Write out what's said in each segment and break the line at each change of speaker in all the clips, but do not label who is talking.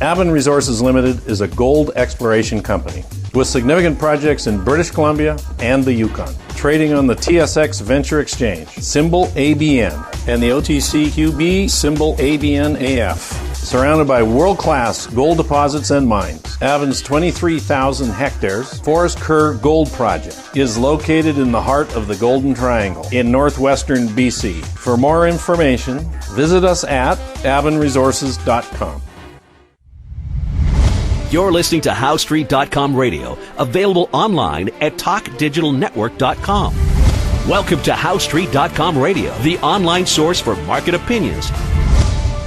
Avon Resources Limited is a gold exploration company with significant projects in British Columbia and the Yukon. Trading on the TSX Venture Exchange, symbol ABN, and the OTCQB, symbol ABNAF. Surrounded by world-class gold deposits and mines, Avon's 23,000 hectares Forest Kerr Gold Project is located in the heart of the Golden Triangle in northwestern BC. For more information, visit us at avonresources.com.
You're listening to HowStreet.com radio, available online at TalkDigitalNetwork.com. Welcome to HowStreet.com radio, the online source for market opinions.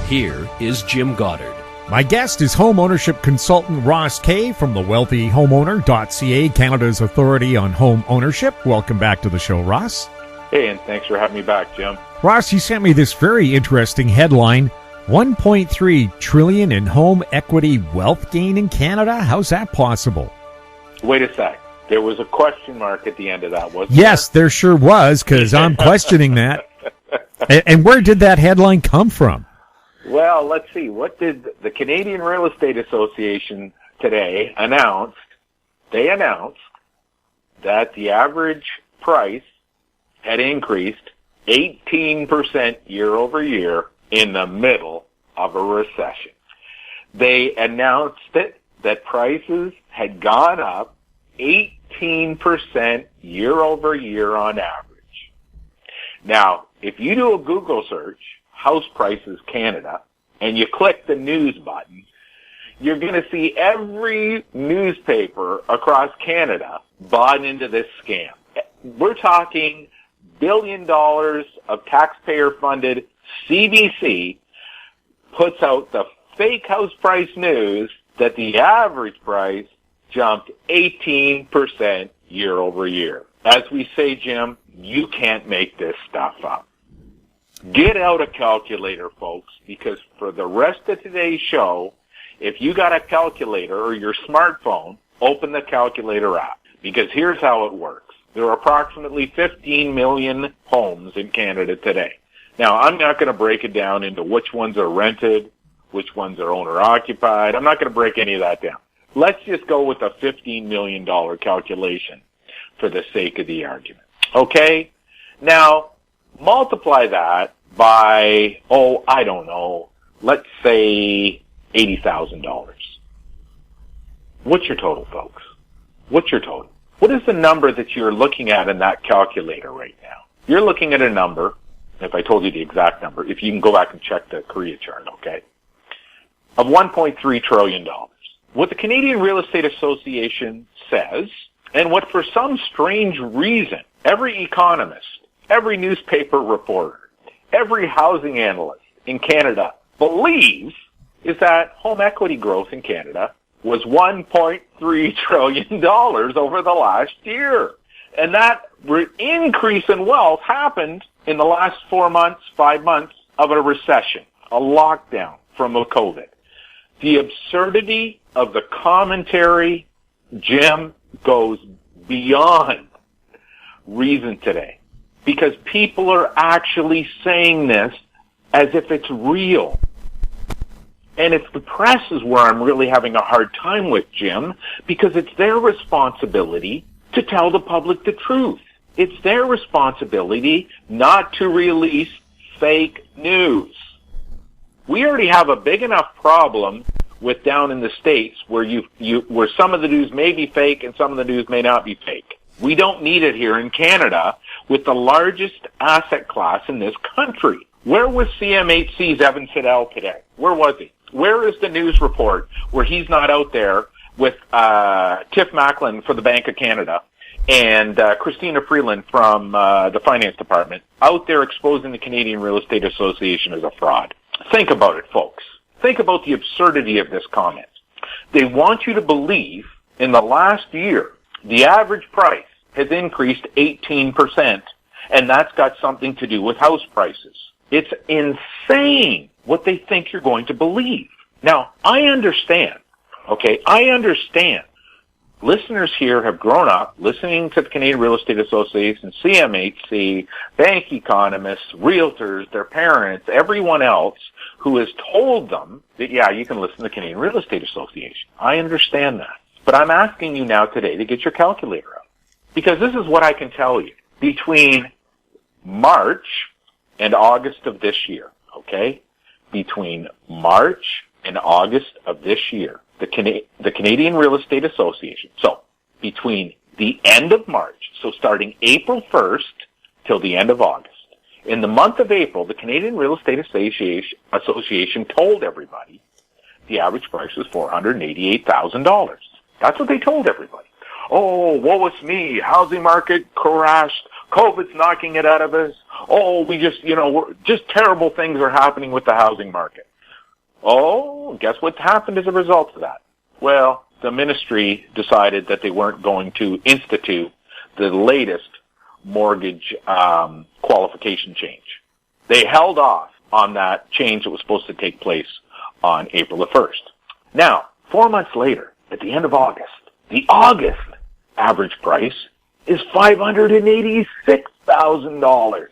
Here is Jim Goddard.
My guest is home ownership consultant Ross Kay from the wealthyhomeowner.ca, Canada's authority on home ownership. Welcome back to the show, Ross.
Hey, and thanks for having me back, Jim.
Ross, you sent me this very interesting headline, 1.3 trillion in home equity wealth gain in Canada. How's that possible?
Wait a sec. There was a question mark at the end of that, wasn't there?
Yes, there sure was, because I'm questioning that. And where did that headline come from?
Well, let's see. What did the Canadian Real Estate Association today announce? They announced that the average price had increased 18% year over year in the middle of a recession. They announced that prices had gone up 18% year over year on average. Now, if you do a Google search, house prices Canada, and you click the news button, you're going to see every newspaper across Canada bought into this scam. We're talking $1 billion of taxpayer-funded CBC puts out the fake house price news that the average price jumped 18% year over year. As we say, Jim, you can't make this stuff up. Get out a calculator, folks, because for the rest of today's show, if you got a calculator or your smartphone, open the calculator app, because here's how it works. There are approximately 15 million homes in Canada today. Now, I'm not going to break it down into which ones are rented, which ones are owner-occupied. I'm not going to break any of that down. Let's just go with a $15 million calculation for the sake of the argument. Okay? Now, multiply that by, I don't know, let's say $80,000. What's your total, folks? What's your total? What is the number that you're looking at in that calculator right now? You're looking at a number, if I told you the exact number, if you can go back and check the Korea chart, okay, of $1.3 trillion. What the Canadian Real Estate Association says, and what for some strange reason, every economist, every newspaper reporter, every housing analyst in Canada believes, is that home equity growth in Canada was $1.3 trillion over the last year. And that increase in wealth happened in the last 4 months, 5 months of a recession, a lockdown from COVID. The absurdity of the commentary, Jim, goes beyond reason today, because people are actually saying this as if it's real. And it's the press is where I'm really having a hard time with, Jim, because it's their responsibility to tell the public the truth. It's their responsibility not to release fake news. We already have a big enough problem with down in the States where where some of the news may be fake and some of the news may not be fake. We don't need it here in Canada with the largest asset class in this country. Where was CMHC's Evan Siddall today? Where was he? Where is the news report where he's not out there with Tiff Macklin for the Bank of Canada and Christina Freeland from the Finance Department out there exposing the Canadian Real Estate Association as a fraud? Think about it, folks. Think about the absurdity of this comment. They want you to believe in the last year the average price has increased 18%, and that's got something to do with house prices. It's insane what they think you're going to believe. Now, I understand, okay? I understand. Listeners here have grown up listening to the Canadian Real Estate Association, CMHC, bank economists, realtors, their parents, everyone else who has told them that, yeah, you can listen to the Canadian Real Estate Association. I understand that. But I'm asking you now today to get your calculator out. Because this is what I can tell you. Between March and August of this year, okay? Between March and August of this year, the Canadian Real Estate Association, so between the end of March, so starting April 1st till the end of August, in the month of April, the Canadian Real Estate Association told everybody the average price was $488,000. That's what they told everybody. Oh, woe is me. Housing market crashed. COVID's knocking it out of us. Oh, just terrible things are happening with the housing market. Oh, guess what's happened as a result of that? Well, the ministry decided that they weren't going to institute the latest mortgage qualification change. They held off on that change that was supposed to take place on April the 1st. Now, 4 months later, at the end of August, the August average price is $586,000.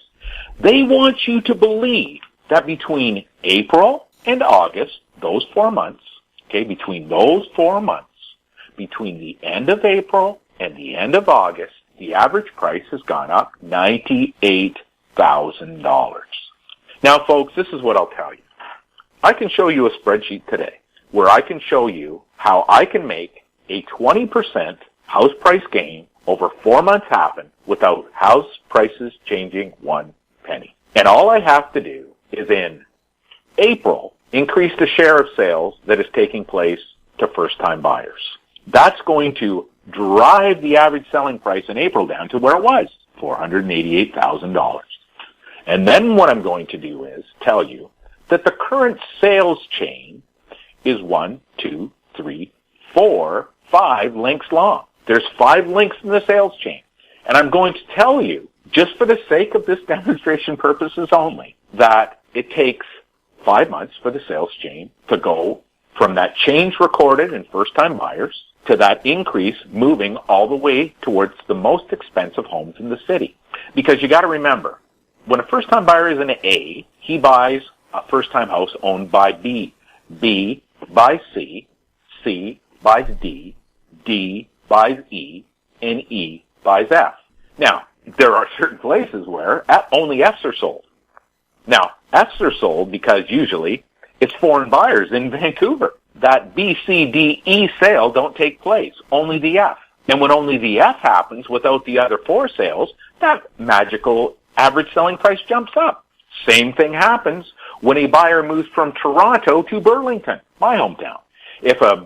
They want you to believe that between April and August, those 4 months, okay, between those 4 months, between the end of April and the end of August, the average price has gone up $98,000. Now, folks, this is what I'll tell you. I can show you a spreadsheet today where I can show you how I can make a 20% house price gain over 4 months happen without house prices changing 1 penny. And all I have to do is in April increase the share of sales that is taking place to first-time buyers. That's going to drive the average selling price in April down to where it was, $488,000. And then what I'm going to do is tell you that the current sales chain is 1, 2, 3, 4, 5 links long. There's 5 links in the sales chain. And I'm going to tell you, just for the sake of this demonstration purposes only, that it takes 5 months for the sales chain to go from that change recorded in first-time buyers to that increase moving all the way towards the most expensive homes in the city. Because you got to remember, when a first-time buyer is an A, he buys a first-time house owned by B. B buys C. C buys D. D buys E. And E buys F. Now, there are certain places where only Fs are sold. Now, Fs are sold because usually it's foreign buyers in Vancouver. That B, C, D, E sale don't take place, only the F. And when only the F happens without the other 4 sales, that magical average selling price jumps up. Same thing happens when a buyer moves from Toronto to Burlington, my hometown. If a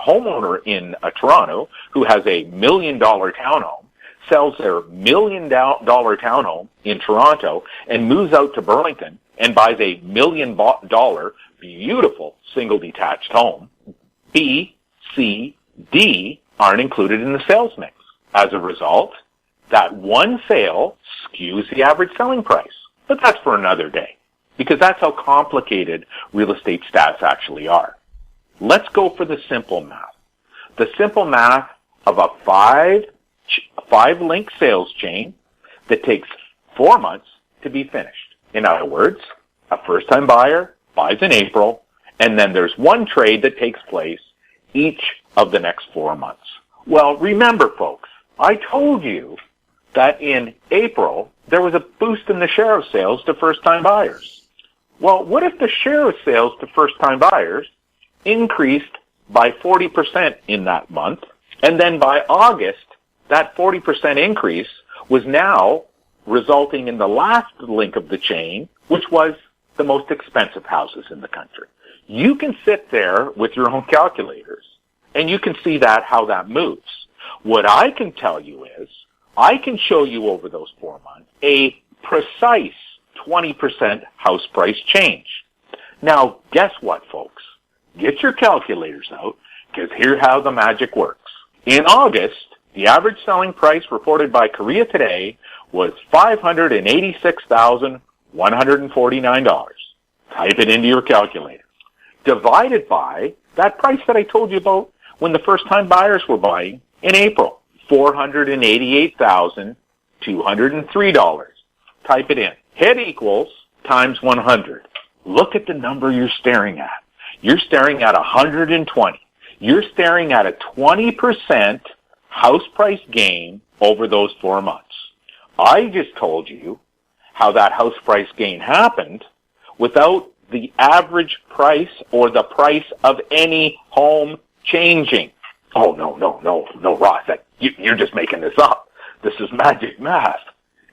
homeowner in Toronto who has a $1 million townhome sells their $1 million townhome in Toronto and moves out to Burlington and buys a $1 million beautiful single detached home, B, C, D aren't included in the sales mix. As a result, that one sale skews the average selling price. But that's for another day, because that's how complicated real estate stats actually are. Let's go for the simple math. The simple math of a 5-link sales chain that takes 4 months to be finished. In other words, a first-time buyer buys in April, and then there's one trade that takes place each of the next 4 months. Well, remember, folks, I told you that in April, there was a boost in the share of sales to first-time buyers. Well, what if the share of sales to first-time buyers increased by 40% in that month, and then by August, that 40% increase was now resulting in the last link of the chain, which was the most expensive houses in the country. You can sit there with your own calculators, and you can see how that moves. What I can tell you is, I can show you over those 4 months a precise 20% house price change. Now, guess what, folks? Get your calculators out, because here's how the magic works. In August, the average selling price reported by Korea Today was $586,149. Type it into your calculator. Divided by that price that I told you about when the first-time buyers were buying in April, $488,203. Type it in. Hit equals times 100. Look at the number you're staring at. You're staring at 120. You're staring at a 20% house price gain over those 4 months. I just told you how that house price gain happened without the average price or the price of any home changing. Oh, no, Ross, you're just making this up. This is magic math.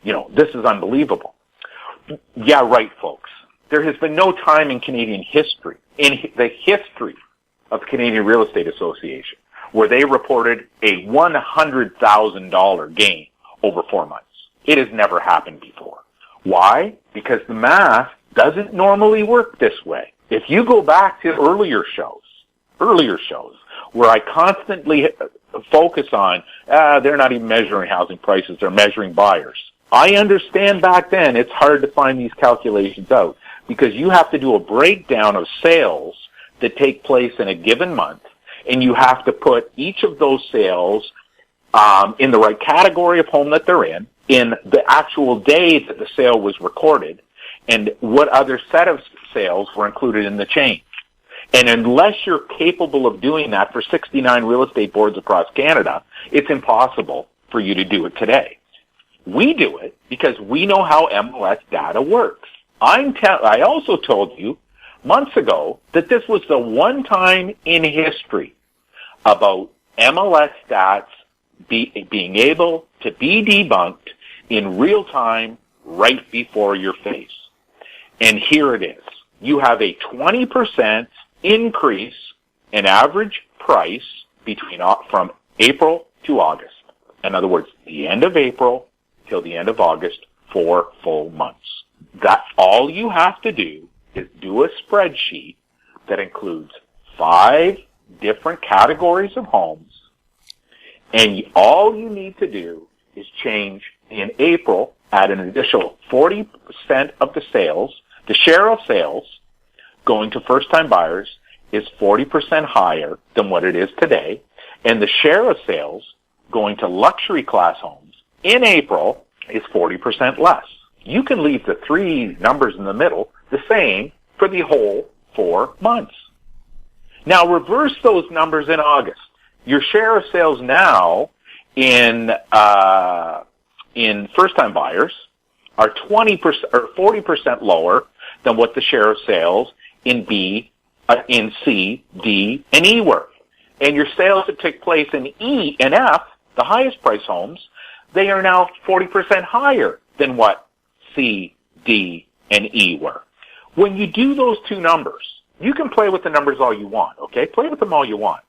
This is unbelievable. Yeah, right, folks. There has been no time in Canadian history, in the history of the Canadian Real Estate Association, where they reported a $100,000 gain over 4 months. It has never happened before. Why? Because the math doesn't normally work this way. If you go back to earlier shows, where I constantly focus on, they're not even measuring housing prices, they're measuring buyers. I understand back then it's hard to find these calculations out because you have to do a breakdown of sales that take place in a given month, and you have to put each of those sales in the right category of home that they're in the actual day that the sale was recorded, and what other set of sales were included in the chain. And unless you're capable of doing that for 69 real estate boards across Canada, it's impossible for you to do it today. We do it because we know how MLS data works. I also told you months ago that this was the one time in history about MLS stats being able to be debunked in real time right before your face. And here it is. You have a 20% increase in average price from April to August. In other words, the end of April till the end of August, 4 full months. That all you have to do is do a spreadsheet that includes 5 different categories of homes, and all you need to do is change in April, add an additional 40% of the sales. The share of sales going to first-time buyers is 40% higher than what it is today, and the share of sales going to luxury class homes in April is 40% less. You can leave the 3 numbers in the middle the same for the whole 4 months. Now reverse those numbers in August. Your share of sales now in first-time buyers are 20% or 40% lower than what the share of sales in C, D, and E were. And your sales that took place in E and F, the highest price homes, they are now 40% higher than what C, D, and E were. When you do those 2 numbers, you can play with the numbers all you want, okay? Play with them all you want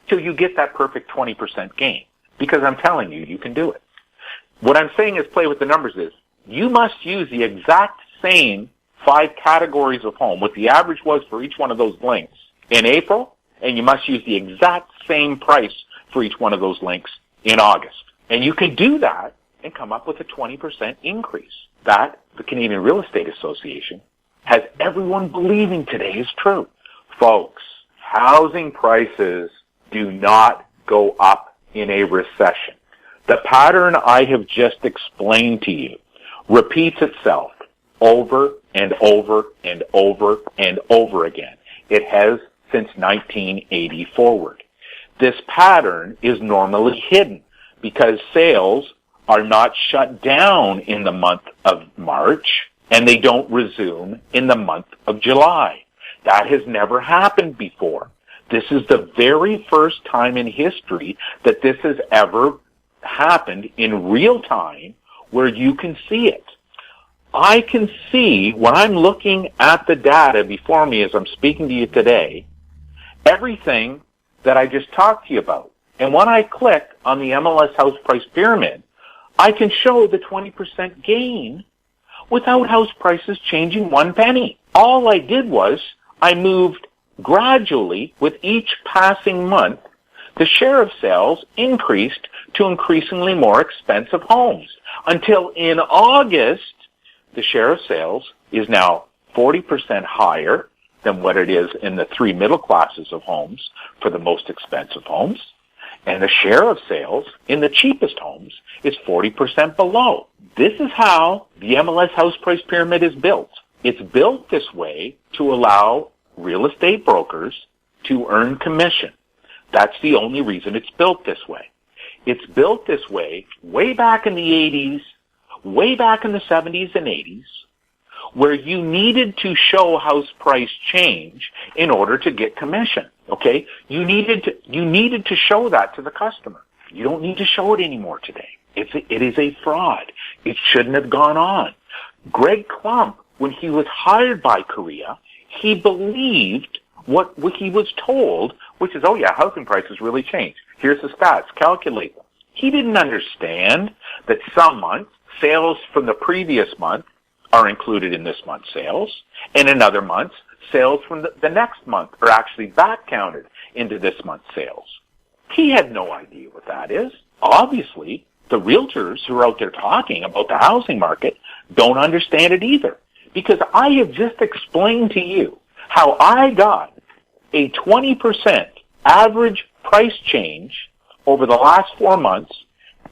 till you get that perfect 20% gain, because I'm telling you, you can do it. What I'm saying is play with the numbers is you must use the exact same 5 categories of home, what the average was for each one of those links in April, and you must use the exact same price for each one of those links in August. And you can do that and come up with a 20% increase. That, the Canadian Real Estate Association, has everyone believing today is true. Folks, housing prices do not go up in a recession. The pattern I have just explained to you repeats itself over and over and over and over again. It has since 1980 forward. This pattern is normally hidden because sales are not shut down in the month of March and they don't resume in the month of July. That has never happened before. This is the very first time in history that this has ever happened in real time where you can see it. I can see when I'm looking at the data before me as I'm speaking to you today, everything that I just talked to you about. And when I click on the MLS house price pyramid, I can show the 20% gain without house prices changing 1 penny. All I did was I moved gradually with each passing month. The share of sales increased to increasingly more expensive homes until in August, the share of sales is now 40% higher than what it is in the 3 middle classes of homes for the most expensive homes. And the share of sales in the cheapest homes is 40% below. This is how the MLS house price pyramid is built. It's built this way to allow real estate brokers to earn commission. That's the only reason it's built this way. It's built this way way back in the 80s, way back in the 70s and 80s, where you needed to show house price change in order to get commission. Okay? You needed to show that to the customer. You don't need to show it anymore today. It is a fraud. It shouldn't have gone on. Greg Klump, when he was hired by Korea, he believed what he was told, which is, oh yeah, housing prices really change. Here's the stats. Calculate them. He didn't understand that some months, sales from the previous month are included in this month's sales, and in other months, sales from the next month are actually back counted into this month's sales. He had no idea what that is. Obviously, the realtors who are out there talking about the housing market don't understand it either. Because I have just explained to you how I got a 20% average price change over the last 4 months,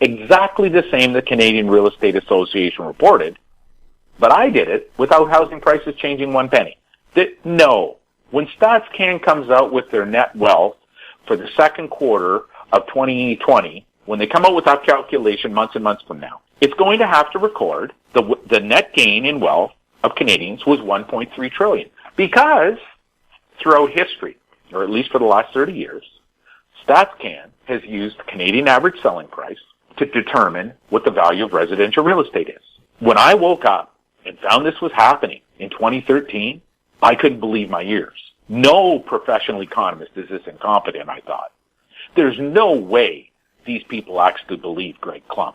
exactly the same the Canadian Real Estate Association reported, but I did it without housing prices changing 1 penny. No. When StatsCan comes out with their net wealth for the second quarter of 2020, when they come out with that calculation months and months from now, it's going to have to record the net gain in wealth of Canadians was 1.3 trillion. Because throughout history, or at least for the last 30 years, StatsCan has used the Canadian average selling price to determine what the value of residential real estate is. When I woke up and found this was happening in 2013, I couldn't believe my ears. No professional economist is this incompetent, I thought. There's no way these people actually believe Greg Klump.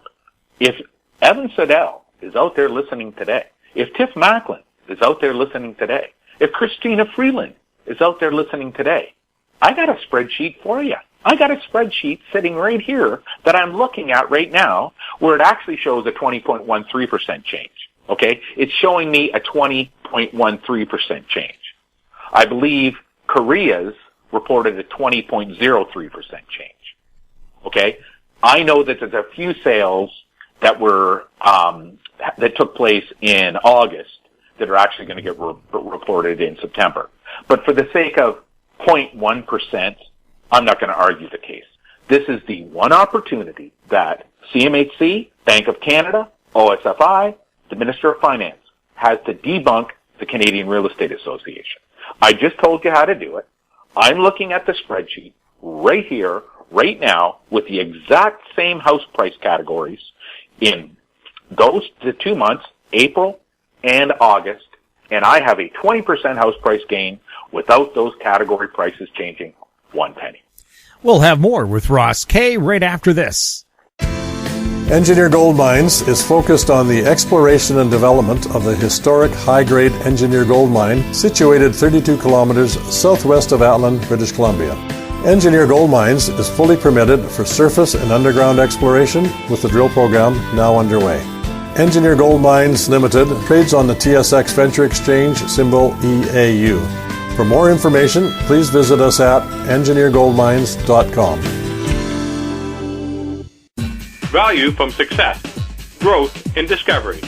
If Evan Siddall is out there listening today, if Tiff Macklin is out there listening today, if Christina Freeland is out there listening today, I got a spreadsheet for you. I got a spreadsheet sitting right here that I'm looking at right now where it actually shows a 20.13% change. Okay? It's showing me a 20.13% change. I believe Korea's reported a 20.03% change. Okay? I know that there's a few sales that were, that took place in August that are actually going to get reported in September. But for the sake of 0.1%, I'm not going to argue the case. This is the one opportunity that CMHC, Bank of Canada, OSFI, the Minister of Finance has to debunk the Canadian Real Estate Association. I just told you how to do it. I'm looking at the spreadsheet right here, right now, with the exact same house price categories in those the 2 months, April and August, and I have a 20% house price gain without those category prices changing 1 penny.
We'll have more with Ross Kay right after this.
Engineer Gold Mines is focused on the exploration and development of the historic high-grade Engineer Gold Mine situated 32 kilometers southwest of Atlin, British Columbia. Engineer Gold Mines is fully permitted for surface and underground exploration with the drill program now underway. Engineer Gold Mines Limited trades on the TSX Venture Exchange, symbol EAU. For more information, please visit us at engineergoldmines.com.
Value from success, growth in discovery.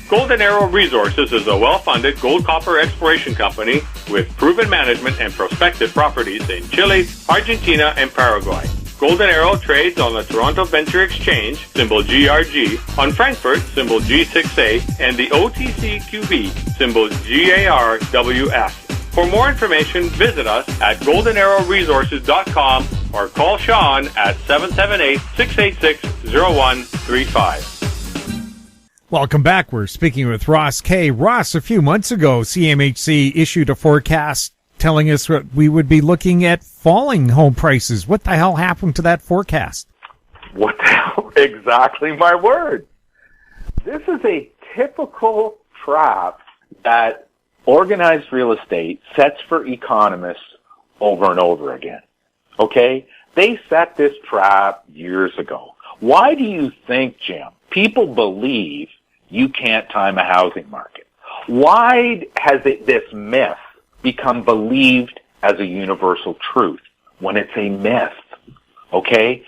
Golden Arrow Resources is a well-funded gold-copper exploration company with proven management and prospective properties in Chile, Argentina, and Paraguay. Golden Arrow trades on the Toronto Venture Exchange, symbol GRG, on Frankfurt, symbol G6A, and the OTCQB, symbol GARWF. For more information, visit us at goldenarrowresources.com or call Sean at 778-686-0135.
Welcome back. We're speaking with Ross Kay. Ross, a few months ago, CMHC issued a forecast telling us that we would be looking at falling home prices. What the hell happened to that forecast?
What the hell? Exactly my word. This is a typical trap that organized real estate sets for economists over and over again. Okay? They set this trap years ago. Why do you think, Jim, people believe you can't time a housing market? Why has this myth become believed as a universal truth when it's a myth? Okay?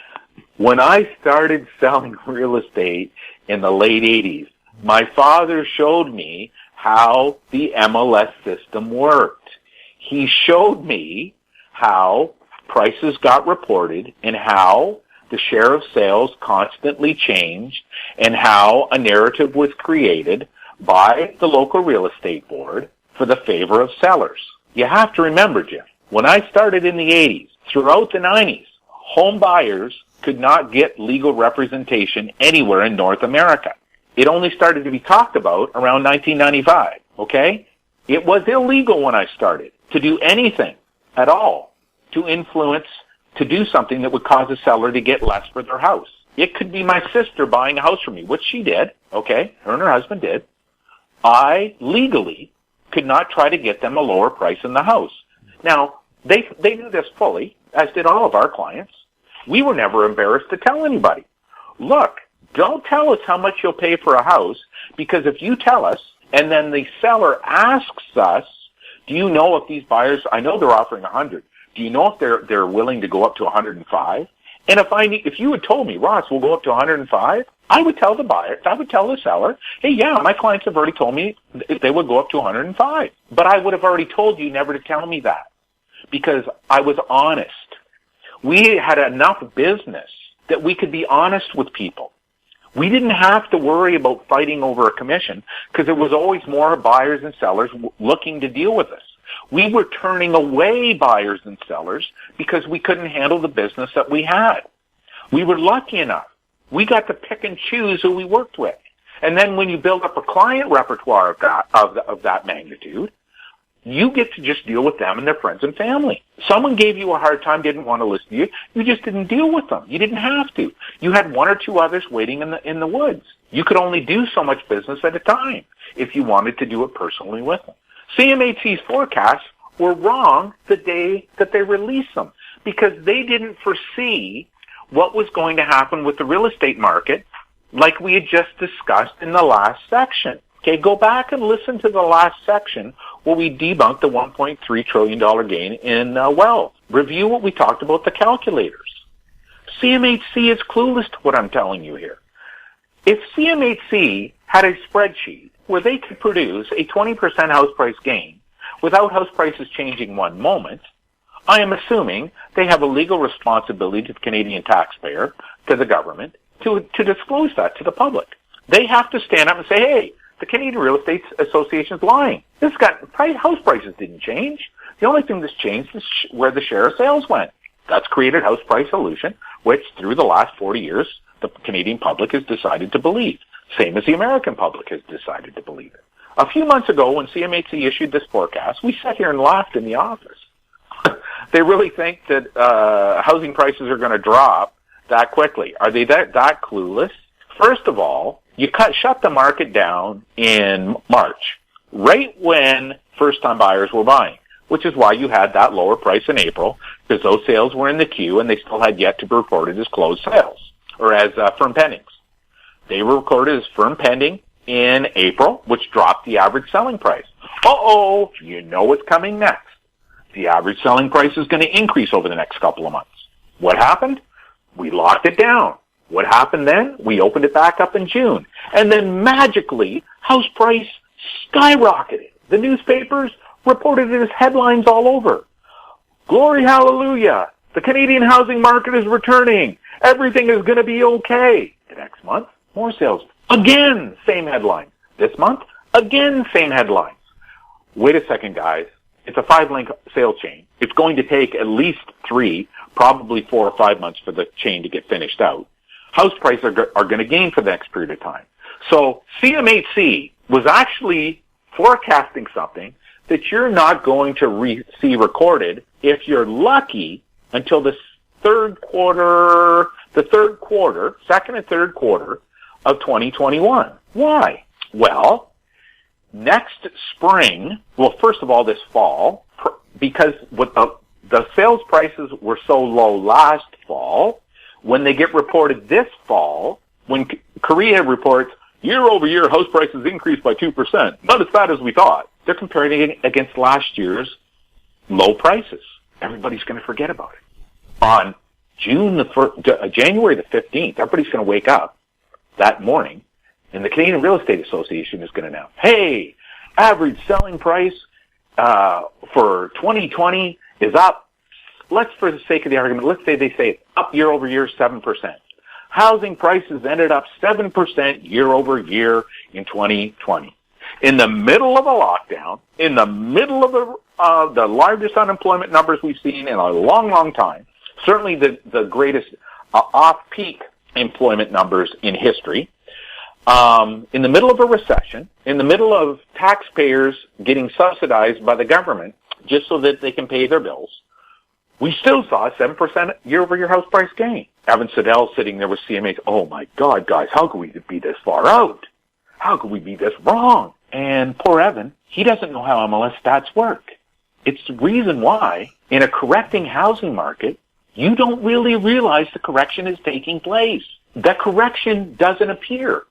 When I started selling real estate in the late 80s, my father showed me how the MLS system worked. He showed me how prices got reported and how the share of sales constantly changed and how a narrative was created by the local real estate board for the favor of sellers. You have to remember, Jim, when I started in the 80s, throughout the 90s, home buyers could not get legal representation anywhere in North America. It only started to be talked about around 1995, okay? It was illegal when I started to do anything at all to influence, to do something that would cause a seller to get less for their house. It could be my sister buying a house from me, which she did, okay? Her and her husband did. I legally could not try to get them a lower price in the house. Now, they knew this fully, as did all of our clients. We were never embarrassed to tell anybody. Look, don't tell us how much you'll pay for a house, because if you tell us and then the seller asks us, do you know if these buyers, I know they're offering 100, do you know if they're willing to go up to 105? And if you had told me, Ross, we'll go up to 105, I would tell the buyer, I would tell the seller, hey, yeah, my clients have already told me they would go up to 105. But I would have already told you never to tell me that, because I was honest. We had enough business that we could be honest with people. We didn't have to worry about fighting over a commission, because there was always more buyers and sellers looking to deal with us. We were turning away buyers and sellers because we couldn't handle the business that we had. We were lucky enough. We got to pick and choose who we worked with. And then when you build up a client repertoire of that magnitude, you get to just deal with them and their friends and family. Someone gave you a hard time, didn't want to listen to you. You just didn't deal with them. You didn't have to. You had one or two others waiting in the woods. You could only do so much business at a time if you wanted to do it personally with them. CMHC's forecasts were wrong the day that they released them, because they didn't foresee what was going to happen with the real estate market, like we had just discussed in the last section. Okay, go back and listen to the last section where we debunked the $1.3 trillion gain in wealth. Review what we talked about, the calculators. CMHC is clueless to what I'm telling you here. If CMHC had a spreadsheet where they could produce a 20% house price gain without house prices changing one moment, I am assuming they have a legal responsibility to the Canadian taxpayer, to the government, to disclose that to the public. They have to stand up and say, hey, the Canadian Real Estate Association is lying. House prices didn't change. The only thing that's changed is where the share of sales went. That's created house price illusion, which through the last 40 years, the Canadian public has decided to believe. Same as the American public has decided to believe it. A few months ago, when CMHC issued this forecast, we sat here and laughed in the office. They really think that housing prices are going to drop that quickly. Are they that clueless? First of all, you shut the market down in March, right when first-time buyers were buying, which is why you had that lower price in April, because those sales were in the queue and they still had yet to be reported as closed sales, or as firm pendings. They were recorded as firm pending in April, which dropped the average selling price. Uh-oh, you know what's coming next. The average selling price is going to increase over the next couple of months. What happened? We locked it down. What happened then? We opened it back up in June. And then magically, house price skyrocketed. The newspapers reported it as headlines all over. Glory, hallelujah. The Canadian housing market is returning. Everything is going to be okay. The next month, more sales. Again, same headline. This month, again, same headlines. Wait a second, guys. It's a 5-link sales chain. It's going to take at least 3, probably 4 or 5 months for the chain to get finished out. House prices are going to gain for the next period of time. So CMHC was actually forecasting something that you're not going to see recorded, if you're lucky, until the second and third quarter of 2021. Why? Well, next spring, first of all, this fall, because with the sales prices were so low last fall, when they get reported this fall, when Korea reports year-over-year house prices increased by 2%, not as bad as we thought, they're comparing it against last year's low prices. Everybody's going to forget about it. On January the 15th, everybody's going to wake up that morning, and the Canadian Real Estate Association is going to announce, hey, average selling price for 2020 is up. Let's, for the sake of the argument, let's say they say it's up year over year 7%. Housing prices ended up 7% year over year in 2020. In the middle of a lockdown, in the middle of the largest unemployment numbers we've seen in a long, long time, certainly the greatest off-peak employment numbers in history, in the middle of a recession, in the middle of taxpayers getting subsidized by the government just so that they can pay their bills, we still saw a 7% year-over-year house price gain. Evan Siddall sitting there with CMH, oh my God, guys, how could we be this far out? How could we be this wrong? And poor Evan, he doesn't know how MLS stats work. It's the reason why, in a correcting housing market, you don't really realize the correction is taking place. That correction doesn't appear.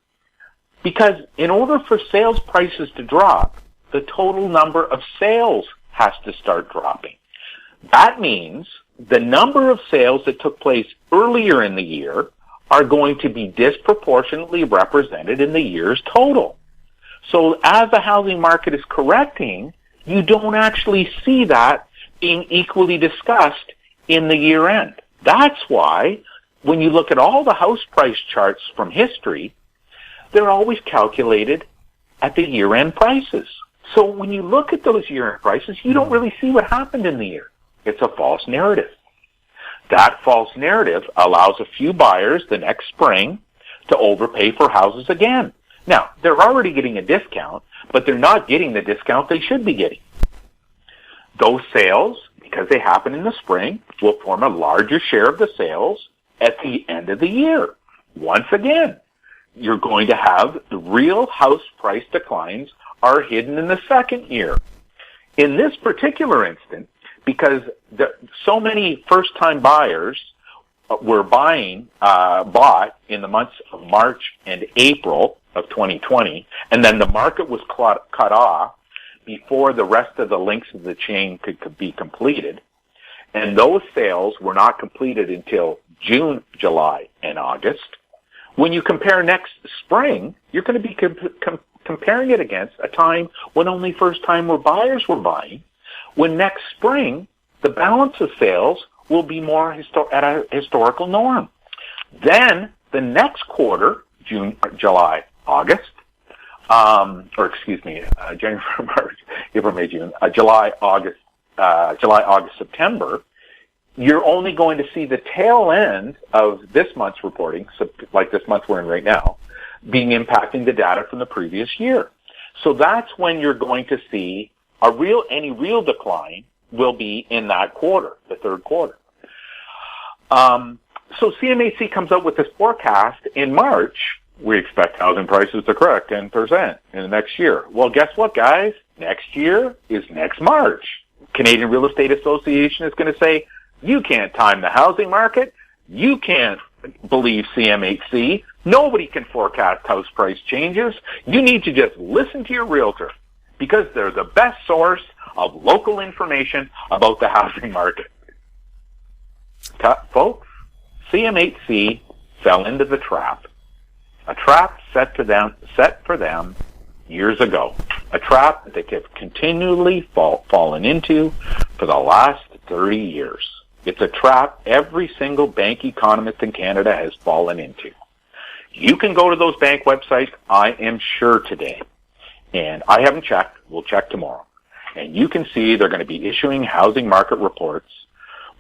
Because in order for sales prices to drop, the total number of sales has to start dropping. That means the number of sales that took place earlier in the year are going to be disproportionately represented in the year's total. So as the housing market is correcting, you don't actually see that being equally discussed in the year end. That's why when you look at all the house price charts from history, they're always calculated at the year end prices. So when you look at those year end prices, you don't really see what happened in the year. It's a false narrative. That false narrative allows a few buyers the next spring to overpay for houses again. Now, they're already getting a discount, but they're not getting the discount they should be getting. Those sales, because they happen in the spring, will form a larger share of the sales at the end of the year. Once again, you're going to have the real house price declines are hidden in the second year. In this particular instance, because so many first-time buyers were bought in the months of March and April of 2020, and then the market was cut off before the rest of the links of the chain could be completed. And those sales were not completed until June, July, and August. When you compare next spring, you're going to be comparing it against a time when only first-time buyers were buying. When next spring, the balance of sales will be more at a historical norm. Then the next quarter, June, July, August, January, March, April, May, June, July, August, September, you're only going to see the tail end of this month's reporting, so like this month we're in right now, being impacting the data from the previous year. So that's when you're going to see any real decline will be in that quarter, the third quarter. So CMHC comes out with this forecast in March. We expect housing prices to correct 10% in the next year. Well, guess what, guys? Next year is next March. Canadian Real Estate Association is going to say, you can't time the housing market. You can't believe CMHC. Nobody can forecast house price changes. You need to just listen to your realtor because they're the best source of local information about the housing market. Folks, CMHC fell into the trap. A trap set for them years ago. A trap that they have continually fallen into for the last 30 years. It's a trap every single bank economist in Canada has fallen into. You can go to those bank websites, I am sure, today. And I haven't checked. We'll check tomorrow. And you can see they're going to be issuing housing market reports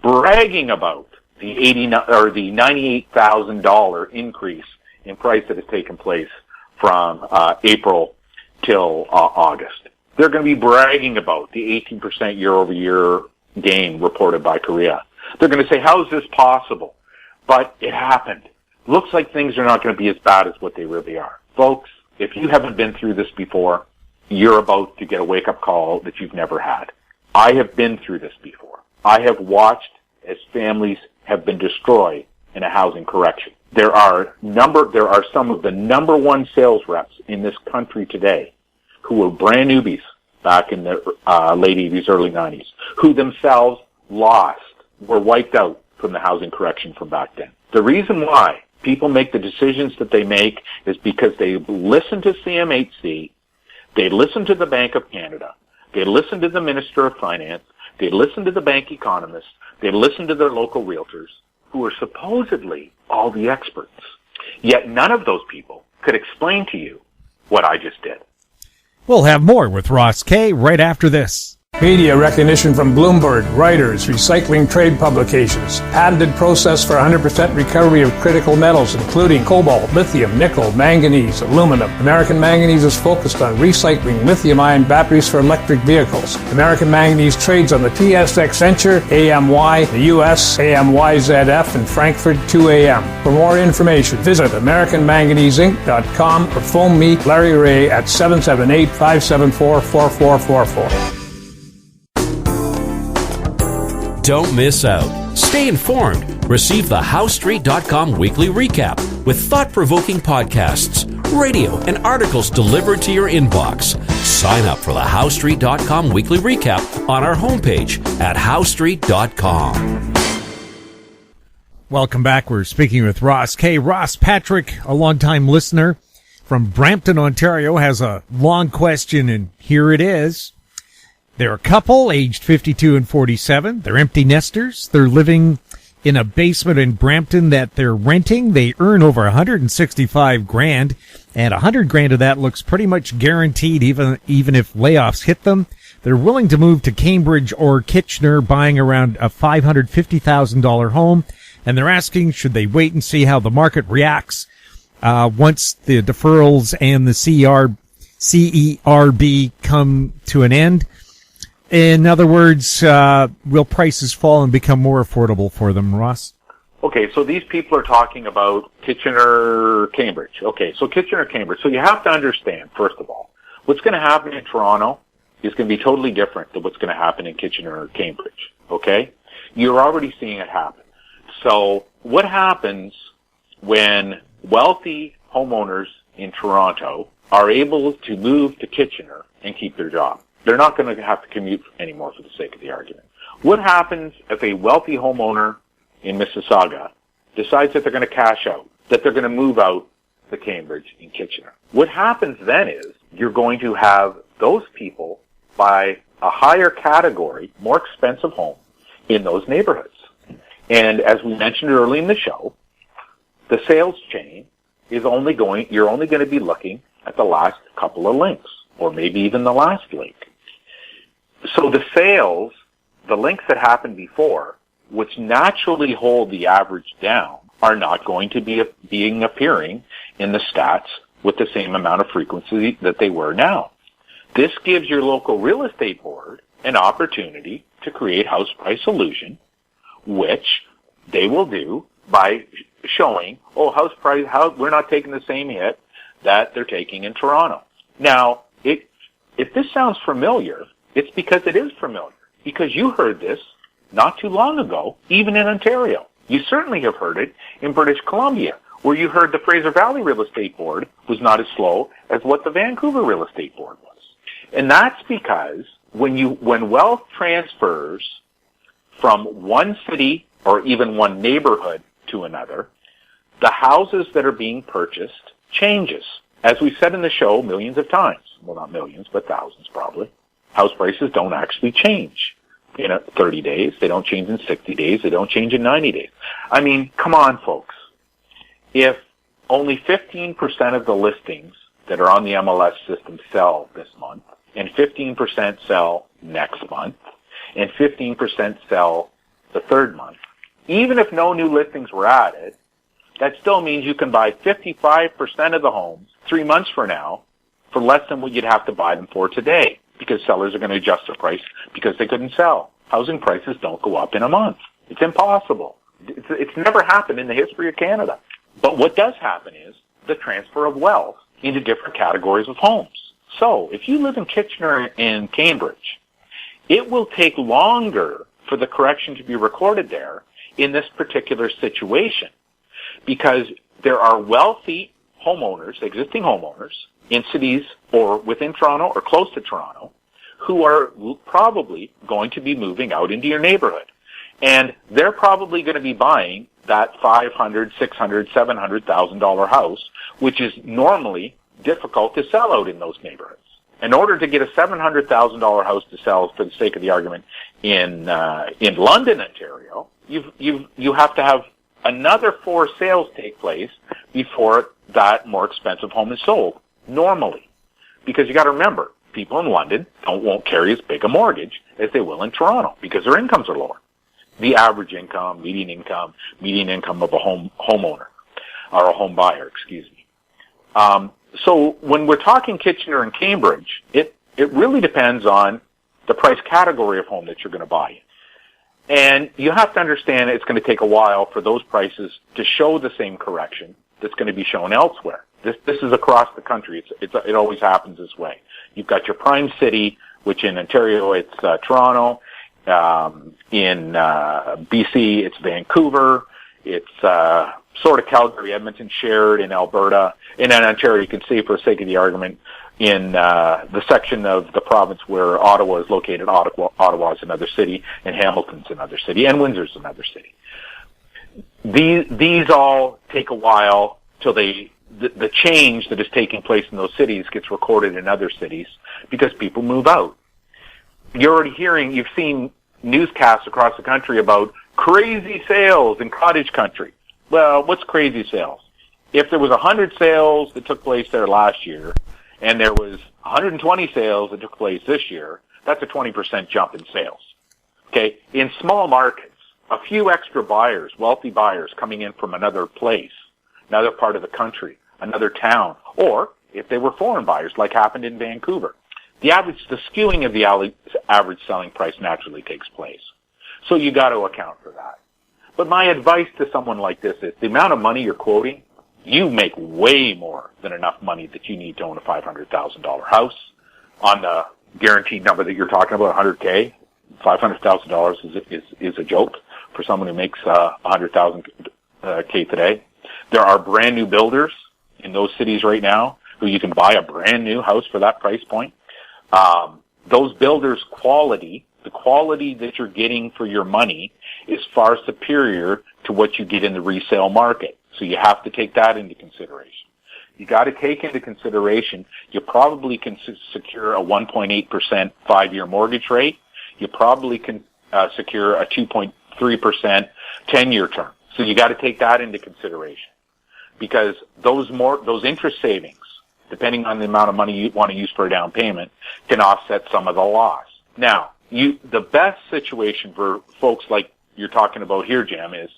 bragging about the $98,000 increase in price that has taken place from April till August. They're going to be bragging about the 18% year-over-year gain reported by Korea. They're going to say, how is this possible? But it happened. Looks like things are not going to be as bad as what they really are. Folks, if you haven't been through this before, you're about to get a wake-up call that you've never had. I have been through this before. I have watched as families have been destroyed in a housing correction. There are some of the number one sales reps in this country today who were brand newbies back in the late 80s, early 90s, who themselves were wiped out from the housing correction from back then. The reason why people make the decisions that they make is because they listen to CMHC, They'd listen to the Bank of Canada. They'd listen to the Minister of Finance. They'd listen to the bank economists. They'd listen to their local realtors, who are supposedly all the experts. Yet none of those people could explain to you what I just did.
We'll have more with Ross Kay right after this.
Media recognition from Bloomberg, Reuters, recycling trade publications, patented process for 100% recovery of critical metals, including cobalt, lithium, nickel, manganese, aluminum. American Manganese is focused on recycling lithium-ion batteries for electric vehicles. American Manganese trades on the TSX Venture, AMY, the US, AMYZF, and Frankfurt 2AM. For more information, visit AmericanManganeseInc.com or phone me, Larry Ray, at 778-574-4444.
Don't miss out. Stay informed. Receive the HowStreet.com weekly recap with thought-provoking podcasts, radio, and articles delivered to your inbox. Sign up for the HowStreet.com weekly recap on our homepage at HowStreet.com.
Welcome back. We're speaking with Ross Kay. Ross Patrick, a longtime listener from Brampton, Ontario, has a long question, and here it is. They're a couple, aged 52 and 47. They're empty nesters. They're living in a basement in Brampton that they're renting. They earn over $165,000, and $100,000 of that looks pretty much guaranteed, even if layoffs hit them. They're willing to move to Cambridge or Kitchener, buying around a $550,000 home, and they're asking, should they wait and see how the market reacts once the deferrals and the CERB come to an end? In other words, will prices fall and become more affordable for them, Ross?
Okay, so these people are talking about Kitchener, Cambridge. Okay, so Kitchener, Cambridge. So you have to understand, first of all, what's going to happen in Toronto is going to be totally different than what's going to happen in Kitchener or Cambridge. Okay? You're already seeing it happen. So what happens when wealthy homeowners in Toronto are able to move to Kitchener and keep their job? They're not going to have to commute anymore for the sake of the argument. What happens if a wealthy homeowner in Mississauga decides that they're going to cash out, that they're going to move out to Cambridge and Kitchener? What happens then is you're going to have those people buy a higher category, more expensive home in those neighborhoods. And as we mentioned early in the show, the sales chain is you're only going to be looking at the last couple of links, or maybe even the last link. So the sales, the links that happened before, which naturally hold the average down, are not going to be appearing in the stats with the same amount of frequency that they were now. This gives your local real estate board an opportunity to create house price illusion, which they will do by showing, house price, we're not taking the same hit that they're taking in Toronto. Now, if this sounds familiar, it's because it is familiar. Because you heard this not too long ago, even in Ontario. You certainly have heard it in British Columbia, where you heard the Fraser Valley Real Estate Board was not as slow as what the Vancouver Real Estate Board was. And that's because when wealth transfers from one city or even one neighborhood to another, the houses that are being purchased changes. As we've said in the show millions of times, well, not millions, but thousands probably, house prices don't actually change in 30 days. They don't change in 60 days. They don't change in 90 days. I mean, come on, folks. If only 15% of the listings that are on the MLS system sell this month, and 15% sell next month, and 15% sell the third month, even if no new listings were added, that still means you can buy 55% of the homes 3 months from now for less than what you'd have to buy them for today, because sellers are going to adjust their price because they couldn't sell. Housing prices don't go up in a month. It's impossible. It's never happened in the history of Canada. But what does happen is the transfer of wealth into different categories of homes. So if you live in Kitchener and Cambridge, it will take longer for the correction to be recorded there in this particular situation, because there are wealthy homeowners, existing homeowners, in cities or within Toronto or close to Toronto, who are probably going to be moving out into your neighborhood. And they're probably going to be buying that $500,000, $600,000, $700,000 house, which is normally difficult to sell out in those neighborhoods. In order to get a $700,000 house to sell, for the sake of the argument, in London, Ontario, you have to have another 4 sales take place before that more expensive home is sold, normally. Because you got to remember, people in London won't carry as big a mortgage as they will in Toronto because their incomes are lower. The average income, median income of a homeowner, or a home buyer, excuse me. So when we're talking Kitchener and Cambridge, it really depends on the price category of home that you're going to buy. And you have to understand it's going to take a while for those prices to show the same correction that's going to be shown elsewhere. This is across the country. It always happens this way. You've got your prime city, which in Ontario it's Toronto. In BC it's Vancouver. It's sort of Calgary, Edmonton shared in Alberta. And in Ontario, you can see, for the sake of the argument, in the section of the province where Ottawa is located, Ottawa is another city, and Hamilton's another city, and Windsor's another city. These all take a while till the change that is taking place in those cities gets recorded in other cities because people move out. You've seen newscasts across the country about crazy sales in cottage country. Well, what's crazy sales? If there was 100 sales that took place there last year, and there was 120 sales that took place this year, that's a 20% jump in sales. Okay? In small markets, a few extra buyers, wealthy buyers coming in from another place, another part of the country, another town, or if they were foreign buyers like happened in Vancouver, the skewing of the average selling price naturally takes place. So you got to account for that. But my advice to someone like this is the amount of money you're quoting, you make way more than enough money that you need to own a $500,000 house. On the guaranteed number that you're talking about, $100K, $500,000 is a joke for someone who makes $100,000 today. There are brand new builders in those cities right now who you can buy a brand new house for that price point. Those builders' quality, the quality that you're getting for your money, is far superior to what you get in the resale market. So you have to take that into consideration. You got to take into consideration you probably can secure a 1.8% 5-year mortgage rate. You probably can secure a 2.3% 10-year term. So you got to take that into consideration because those interest savings, depending on the amount of money you want to use for a down payment, can offset some of the loss. Now, the best situation for folks like you're talking about here, Jim, is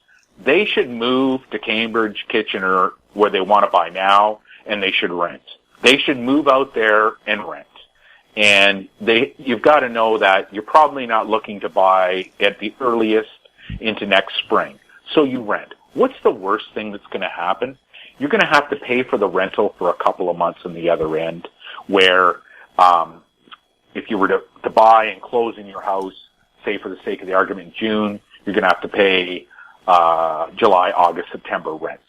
they should move to Cambridge, Kitchener, where they want to buy now, and they should rent. They should move out there and rent. And you've got to know that you're probably not looking to buy at the earliest into next spring. So you rent. What's the worst thing that's going to happen? You're going to have to pay for the rental for a couple of months on the other end, where if you were to buy and close in your house, say for the sake of the argument, June, you're going to have to pay July, August, September rents.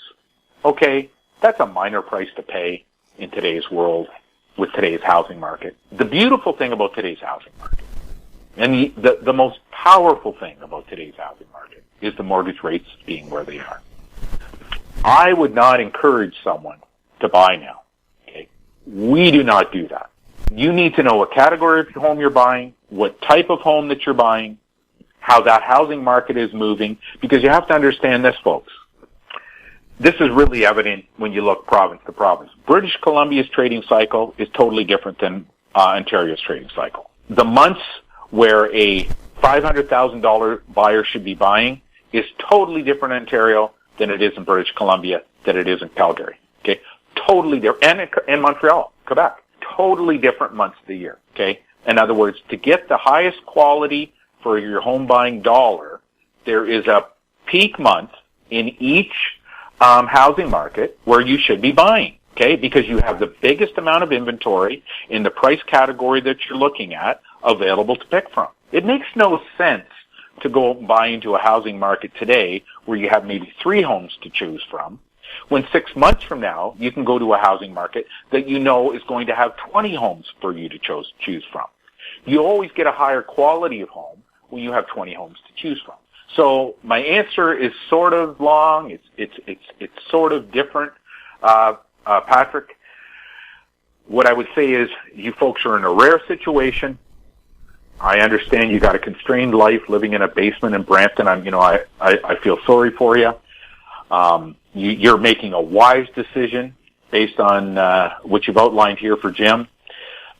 Okay, that's a minor price to pay in today's world with today's housing market. The beautiful thing about today's housing market, and the most powerful thing about today's housing market, is the mortgage rates being where they are. I would not encourage someone to buy now. Okay? We do not do that. You need to know what category of home you're buying, what type of home that you're buying, how that housing market is moving, because you have to understand this, folks. This is really evident when you look province to province. British Columbia's trading cycle is totally different than Ontario's trading cycle. The months where a $500,000 buyer should be buying is totally different in Ontario than it is in British Columbia, than it is in Calgary. Okay? Totally different. And in Montreal, Quebec. Totally different months of the year. Okay? In other words, to get the highest quality for your home buying dollar, there is a peak month in each housing market where you should be buying. Okay? Because you have the biggest amount of inventory in the price category that you're looking at available to pick from. It makes no sense to go and buy into a housing market today where you have maybe 3 homes to choose from, when 6 months from now you can go to a housing market that you know is going to have 20 homes for you to choose from. You always get a higher quality of home when you have 20 homes to choose from. So my answer is sort of long. It's sort of different, Patrick. what I would say is you folks are in a rare situation. I understand you got a constrained life living in a basement in Brampton. I feel sorry for you. You're making a wise decision based on what you've outlined here for Jim.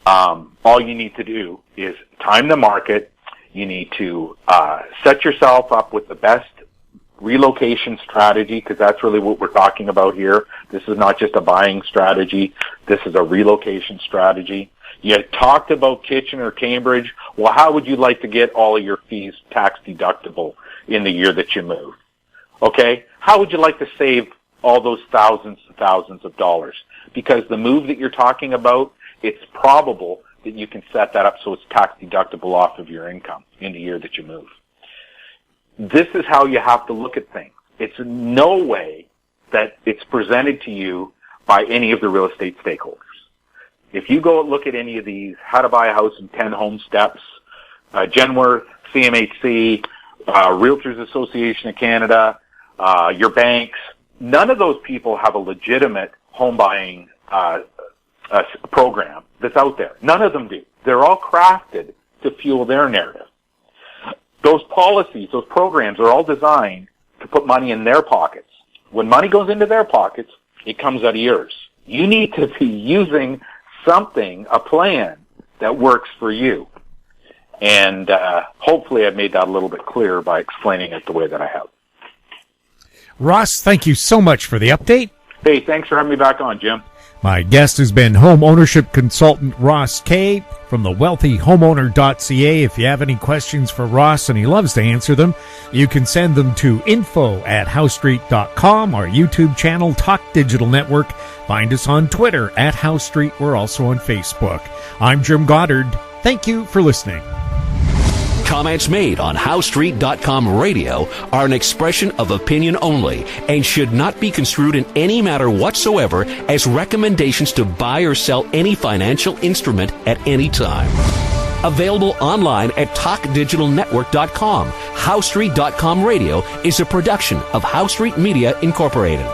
All you need to do is time the market. You need to set yourself up with the best relocation strategy, because that's really what we're talking about here. This is not just a buying strategy. This is a relocation strategy. You had talked about Kitchener, Cambridge. Well, how would you like to get all of your fees tax deductible in the year that you move? Okay? How would you like to save all those thousands and thousands of dollars? Because the move that you're talking about, it's probable that you can set that up so it's tax deductible off of your income in the year that you move. This is how you have to look at things. It's no way that it's presented to you by any of the real estate stakeholders. If you go look at any of these, how to buy a house in 10 home steps, Genworth, CMHC, Realtors Association of Canada, your banks, none of those people have a legitimate home buying program that's out there. None of them do. They're all crafted to fuel their narrative. Those policies, those programs are all designed to put money in their pockets. When money goes into their pockets, it comes out of yours. You need to be using something, a plan that works for you. And hopefully I've made that a little bit clearer by explaining it the way that I have.
Ross, thank you so much for the update.
Hey, thanks for having me back on, Jim.
My guest has been home ownership consultant Ross Kay from the wealthyhomeowner.ca. If you have any questions for Ross, and he loves to answer them, you can send them to info@housestreet.com, our YouTube channel, Talk Digital Network. Find us on Twitter @HouseStreet. We're also on Facebook. I'm Jim Goddard. Thank you for listening.
Comments made on HouseStreet.com radio are an expression of opinion only and should not be construed in any matter whatsoever as recommendations to buy or sell any financial instrument at any time. Available online at TalkDigitalNetwork.com. HouseStreet.com radio is a production of House Street Media Incorporated.